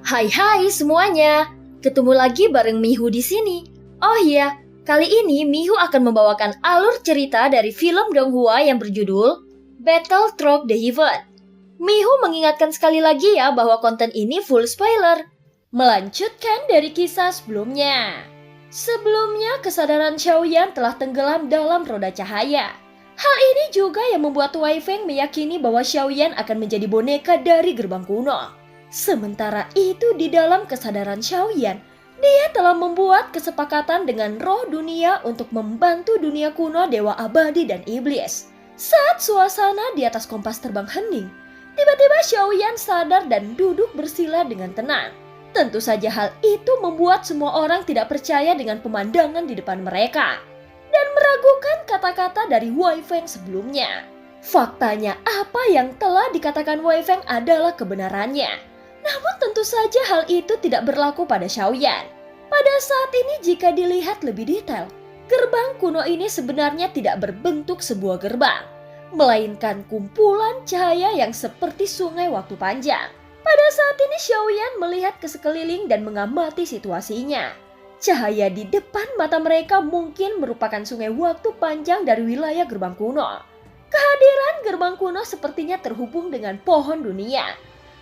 Hai semuanya, ketemu lagi bareng Mihu di sini. Oh iya, kali ini Mihu akan membawakan alur cerita dari film Donghua yang berjudul Battle Through the Heaven. Mihu mengingatkan sekali lagi ya bahwa konten ini full spoiler. Melanjutkan dari kisah sebelumnya. Sebelumnya kesadaran Xiaoyan telah tenggelam dalam roda cahaya. Hal ini juga yang membuat Wei Feng meyakini bahwa Xiaoyan akan menjadi boneka dari gerbang kuno. Sementara itu di dalam kesadaran Xiaoyan, dia telah membuat kesepakatan dengan roh dunia untuk membantu dunia kuno Dewa Abadi dan Iblis. Saat suasana di atas kompas terbang hening, tiba-tiba Xiaoyan sadar dan duduk bersila dengan tenang. Tentu saja hal itu membuat semua orang tidak percaya dengan pemandangan di depan mereka dan meragukan kata-kata dari Wei Feng sebelumnya. Faktanya apa yang telah dikatakan Wei Feng adalah kebenarannya. Namun tentu saja hal itu tidak berlaku pada Xiaoyan. Pada saat ini jika dilihat lebih detail, gerbang kuno ini sebenarnya tidak berbentuk sebuah gerbang, melainkan kumpulan cahaya yang seperti sungai waktu panjang. Pada saat ini Xiaoyan melihat ke sekeliling dan mengamati situasinya. Cahaya di depan mata mereka mungkin merupakan sungai waktu panjang dari wilayah gerbang kuno. Kehadiran gerbang kuno sepertinya terhubung dengan pohon dunia,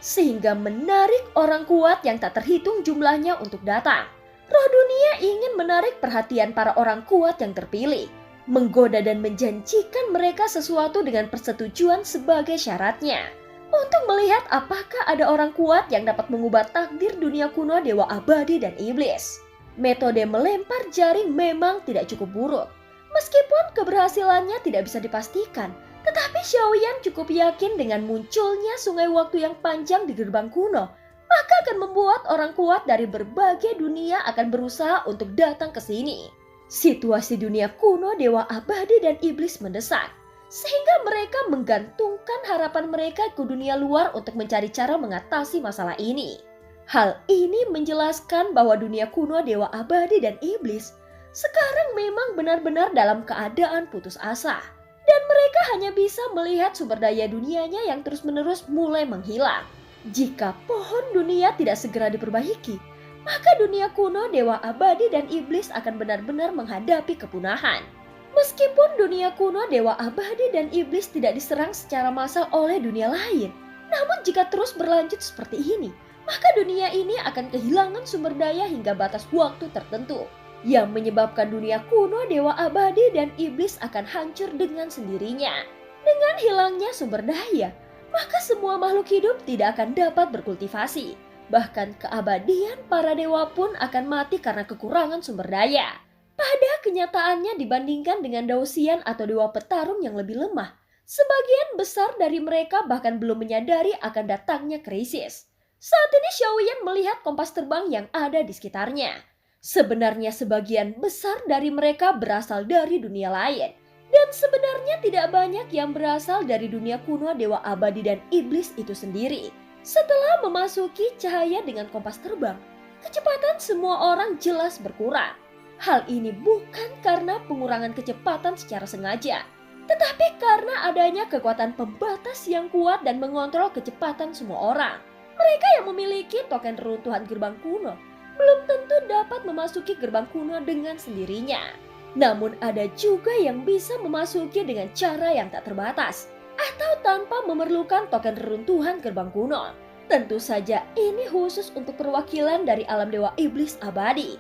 sehingga menarik orang kuat yang tak terhitung jumlahnya untuk datang. Roh dunia ingin menarik perhatian para orang kuat yang terpilih, menggoda dan menjanjikan mereka sesuatu dengan persetujuan sebagai syaratnya. Untuk melihat apakah ada orang kuat yang dapat mengubah takdir dunia kuno Dewa Abadi dan Iblis. Metode melempar jaring memang tidak cukup buruk. Meskipun keberhasilannya tidak bisa dipastikan, tetapi Xiaoyan cukup yakin dengan munculnya sungai waktu yang panjang di gerbang kuno, maka akan membuat orang kuat dari berbagai dunia akan berusaha untuk datang ke sini. Situasi dunia kuno Dewa Abadi dan Iblis mendesak, sehingga mereka menggantungkan harapan mereka ke dunia luar untuk mencari cara mengatasi masalah ini. Hal ini menjelaskan bahwa dunia kuno Dewa Abadi dan Iblis sekarang memang benar-benar dalam keadaan putus asa. Dan mereka hanya bisa melihat sumber daya dunianya yang terus-menerus mulai menghilang. Jika pohon dunia tidak segera diperbaiki, maka dunia kuno Dewa Abadi dan Iblis akan benar-benar menghadapi kepunahan. Meskipun dunia kuno Dewa Abadi dan Iblis tidak diserang secara massal oleh dunia lain, namun jika terus berlanjut seperti ini, maka dunia ini akan kehilangan sumber daya hingga batas waktu tertentu, yang menyebabkan dunia kuno Dewa Abadi dan Iblis akan hancur dengan sendirinya. Dengan hilangnya sumber daya, maka semua makhluk hidup tidak akan dapat berkultivasi. Bahkan keabadian para dewa pun akan mati karena kekurangan sumber daya. Pada kenyataannya dibandingkan dengan Daosian atau dewa petarung yang lebih lemah, sebagian besar dari mereka bahkan belum menyadari akan datangnya krisis. Saat ini Xiaoyan melihat kompas terbang yang ada di sekitarnya. Sebenarnya sebagian besar dari mereka berasal dari dunia lain. Dan sebenarnya tidak banyak yang berasal dari dunia kuno Dewa Abadi dan Iblis itu sendiri. Setelah memasuki cahaya dengan kompas terbang, kecepatan semua orang jelas berkurang. Hal ini bukan karena pengurangan kecepatan secara sengaja, tetapi karena adanya kekuatan pembatas yang kuat dan mengontrol kecepatan semua orang. Mereka yang memiliki token reruntuhan gerbang kuno belum tentu dapat memasuki gerbang kuno dengan sendirinya. Namun ada juga yang bisa memasuki dengan cara yang tak terbatas atau tanpa memerlukan token reruntuhan gerbang kuno. Tentu saja ini khusus untuk perwakilan dari alam Dewa Iblis Abadi.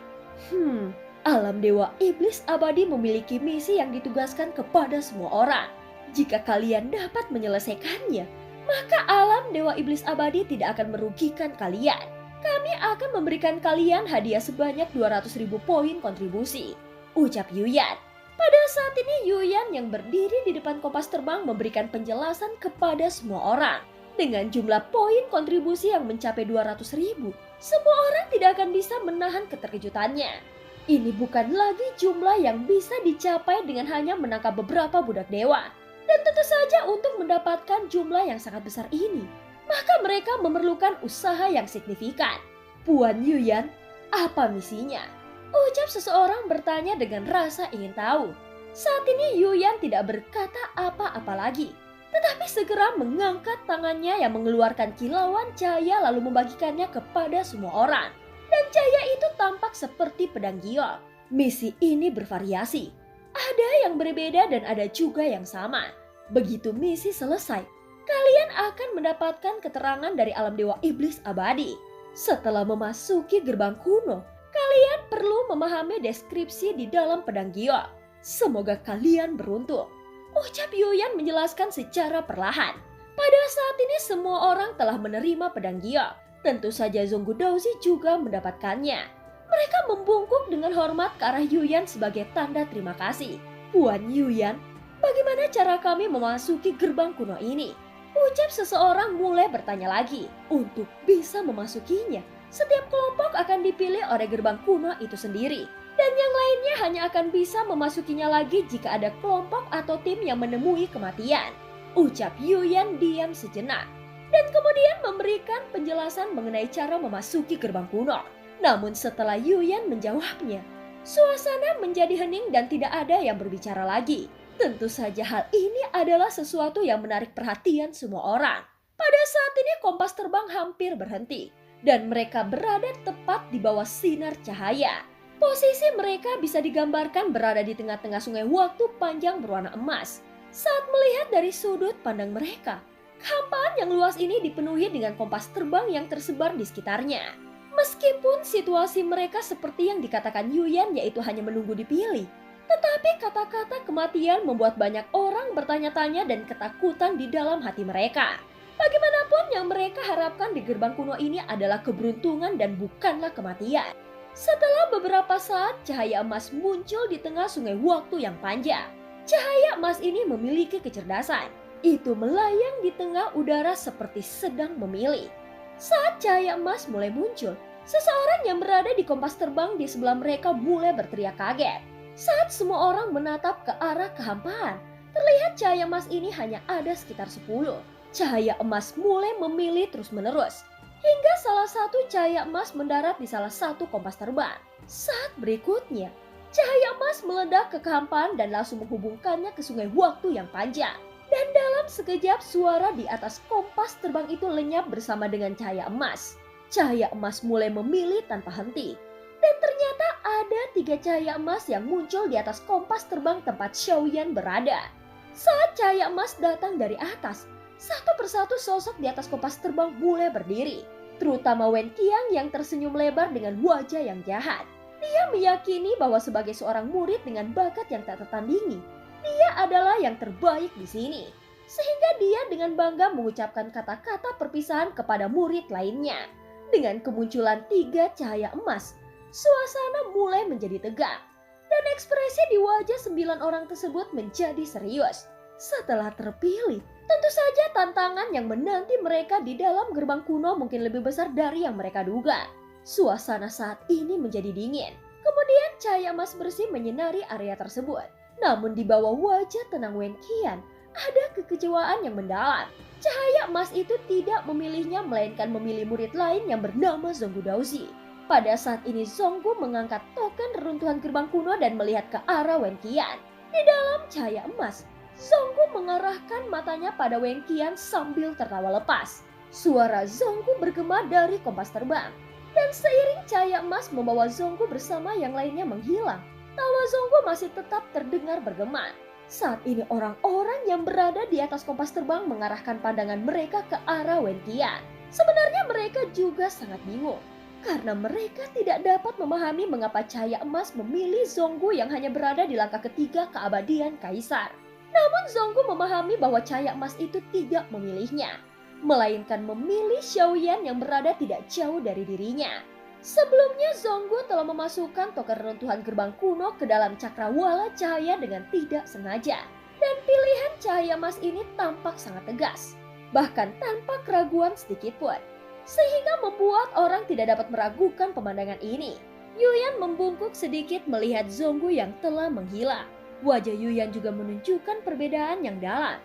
Alam Dewa Iblis Abadi memiliki misi yang ditugaskan kepada semua orang. Jika kalian dapat menyelesaikannya, maka alam Dewa Iblis Abadi tidak akan merugikan kalian. Kami akan memberikan kalian hadiah sebanyak 200.000 poin kontribusi, ucap Yuyan. Pada saat ini Yuyan yang berdiri di depan kompas terbang memberikan penjelasan kepada semua orang. Dengan jumlah poin kontribusi yang mencapai 200.000, semua orang tidak akan bisa menahan keterkejutannya. Ini bukan lagi jumlah yang bisa dicapai dengan hanya menangkap beberapa budak dewa. Dan tentu saja untuk mendapatkan jumlah yang sangat besar ini, maka mereka memerlukan usaha yang signifikan. Puan Yuyan, apa misinya? Ucap seseorang bertanya dengan rasa ingin tahu. Saat ini Yuyan tidak berkata apa-apa lagi. tetapi segera mengangkat tangannya yang mengeluarkan kilauan cahaya lalu membagikannya kepada semua orang. Dan cahaya itu tampak seperti pedang giok. Misi ini bervariasi. Ada yang berbeda dan ada juga yang sama. Begitu misi selesai, kalian akan mendapatkan keterangan dari alam dewa iblis abadi. Setelah memasuki gerbang kuno, kalian perlu memahami deskripsi di dalam pedang giok. Semoga kalian beruntung, ucap Yuyan menjelaskan secara perlahan. Pada saat ini semua orang telah menerima pedang giok. Tentu saja Zonggu Daozi juga mendapatkannya. Mereka membungkuk dengan hormat ke arah Yuyan sebagai tanda terima kasih. Puan Yuyan, bagaimana cara kami memasuki gerbang kuno ini? Ucap seseorang mulai bertanya lagi. Untuk bisa memasukinya, setiap kelompok akan dipilih oleh gerbang kuno itu sendiri. Dan yang lainnya hanya akan bisa memasukinya lagi jika ada kelompok atau tim yang menemui kematian. Ucap Yuyan diam sejenak. Dan kemudian memberikan penjelasan mengenai cara memasuki gerbang kuno. Namun setelah Yuyan menjawabnya, suasana menjadi hening dan tidak ada yang berbicara lagi. Tentu saja hal ini adalah sesuatu yang menarik perhatian semua orang. Pada saat ini kompas terbang hampir berhenti dan mereka berada tepat di bawah sinar cahaya. Posisi mereka bisa digambarkan berada di tengah-tengah sungai waktu panjang berwarna emas. Saat melihat dari sudut pandang mereka, kehampaan yang luas ini dipenuhi dengan kompas terbang yang tersebar di sekitarnya. Meskipun situasi mereka seperti yang dikatakan Yuyan yaitu hanya menunggu dipilih, tetapi kata-kata kematian membuat banyak orang bertanya-tanya dan ketakutan di dalam hati mereka. Bagaimanapun yang mereka harapkan di gerbang kuno ini adalah keberuntungan dan bukanlah kematian. Setelah beberapa saat, cahaya emas muncul di tengah sungai waktu yang panjang. Cahaya emas ini memiliki kecerdasan. Itu melayang di tengah udara seperti sedang memilih. Saat cahaya emas mulai muncul, seseorang yang berada di kompas terbang di sebelah mereka mulai berteriak kaget. Saat semua orang menatap ke arah kehampaan, terlihat cahaya emas ini hanya ada sekitar 10. Cahaya emas mulai memilih terus-menerus, hingga salah satu cahaya emas mendarat di salah satu kompas terbang. Saat berikutnya, cahaya emas meledak ke kehampaan dan langsung menghubungkannya ke sungai waktu yang panjang. Dan dalam sekejap suara di atas kompas terbang itu lenyap bersama dengan cahaya emas. Cahaya emas mulai memilih tanpa henti. Dan ternyata ada 3 cahaya emas yang muncul di atas kompas terbang tempat Xiaoyan berada. Saat cahaya emas datang dari atas, satu persatu sosok di atas kompas terbang mulai berdiri. Terutama Wen Qiang yang tersenyum lebar dengan wajah yang jahat. Dia meyakini bahwa sebagai seorang murid dengan bakat yang tak tertandingi, dia adalah yang terbaik di sini. Sehingga dia dengan bangga mengucapkan kata-kata perpisahan kepada murid lainnya. Dengan kemunculan 3 cahaya emas, suasana mulai menjadi tegang. Dan ekspresi di wajah 9 orang tersebut menjadi serius. Setelah terpilih, tentu saja tantangan yang menanti mereka di dalam gerbang kuno mungkin lebih besar dari yang mereka duga. Suasana saat ini menjadi dingin. Kemudian cahaya emas bersih menyinari area tersebut. Namun di bawah wajah tenang Wen Qian, ada kekecewaan yang mendalam. Cahaya emas itu tidak memilihnya melainkan memilih murid lain yang bernama Zonggu Daozi. Pada saat ini Zonggu mengangkat token reruntuhan gerbang kuno dan melihat ke arah Wen Qian. Di dalam cahaya emas, Zonggu mengarahkan matanya pada Wen Qian sambil tertawa lepas. Suara Zonggu bergema dari kompas terbang. Dan seiring cahaya emas membawa Zonggu bersama yang lainnya menghilang, tawa Zonggu masih tetap terdengar bergema. Saat ini orang-orang yang berada di atas kompas terbang mengarahkan pandangan mereka ke arah Wen Qian. Sebenarnya mereka juga sangat bingung. Karena mereka tidak dapat memahami mengapa cahaya emas memilih Zonggu yang hanya berada di langkah ketiga keabadian Kaisar. Namun Zonggu memahami bahwa cahaya emas itu tidak memilihnya, melainkan memilih Xiaoyan yang berada tidak jauh dari dirinya. Sebelumnya Zonggu telah memasukkan token runtuhan gerbang kuno ke dalam cakrawala cahaya dengan tidak sengaja. Dan pilihan cahaya emas ini tampak sangat tegas, bahkan tanpa keraguan sedikit pun. Sehingga membuat orang tidak dapat meragukan pemandangan ini. Yuyan membungkuk sedikit melihat Zonggu yang telah menghilang. Wajah Yuyan juga menunjukkan perbedaan yang dalam.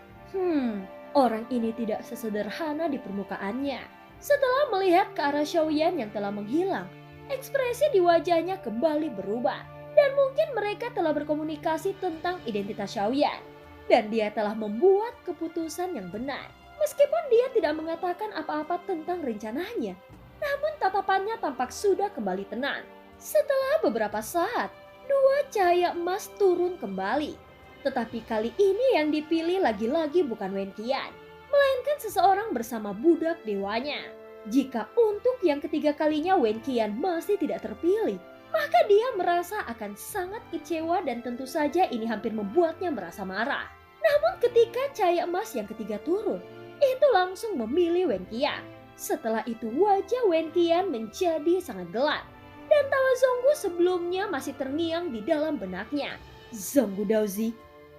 Orang ini tidak sesederhana di permukaannya. Setelah melihat ke arah Xiaoyan yang telah menghilang, ekspresi di wajahnya kembali berubah. Dan mungkin mereka telah berkomunikasi tentang identitas Xiaoyan. Dan dia telah membuat keputusan yang benar. Meskipun dia tidak mengatakan apa-apa tentang rencananya, namun tatapannya tampak sudah kembali tenang. Setelah beberapa saat, dua cahaya emas turun kembali. Tetapi kali ini yang dipilih lagi-lagi bukan Wen Qian, melainkan seseorang bersama budak dewanya. Jika untuk yang ketiga kalinya Wen Qian masih tidak terpilih, maka dia merasa akan sangat kecewa dan tentu saja ini hampir membuatnya merasa marah. Namun ketika cahaya emas yang ketiga turun, itu langsung memilih Wen Qian. Setelah itu wajah Wen Qian menjadi sangat gelap. Dan tawa Zonggu sebelumnya masih terngiang di dalam benaknya. Zonggu Daozi,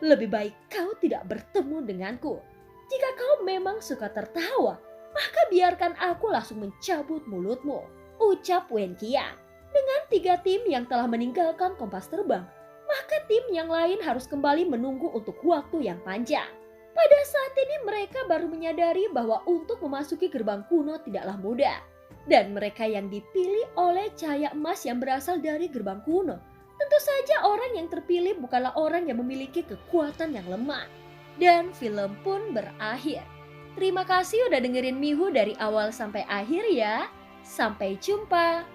lebih baik kau tidak bertemu denganku. Jika kau memang suka tertawa, maka biarkan aku langsung mencabut mulutmu, ucap Wen Qian. Dengan 3 tim yang telah meninggalkan kompas terbang, maka tim yang lain harus kembali menunggu untuk waktu yang panjang. Pada saat ini mereka baru menyadari bahwa untuk memasuki gerbang kuno tidaklah mudah. Dan mereka yang dipilih oleh cahaya emas yang berasal dari gerbang kuno, tentu saja orang yang terpilih bukanlah orang yang memiliki kekuatan yang lemah. Dan film pun berakhir. Terima kasih udah dengerin Mihu dari awal sampai akhir ya. Sampai jumpa.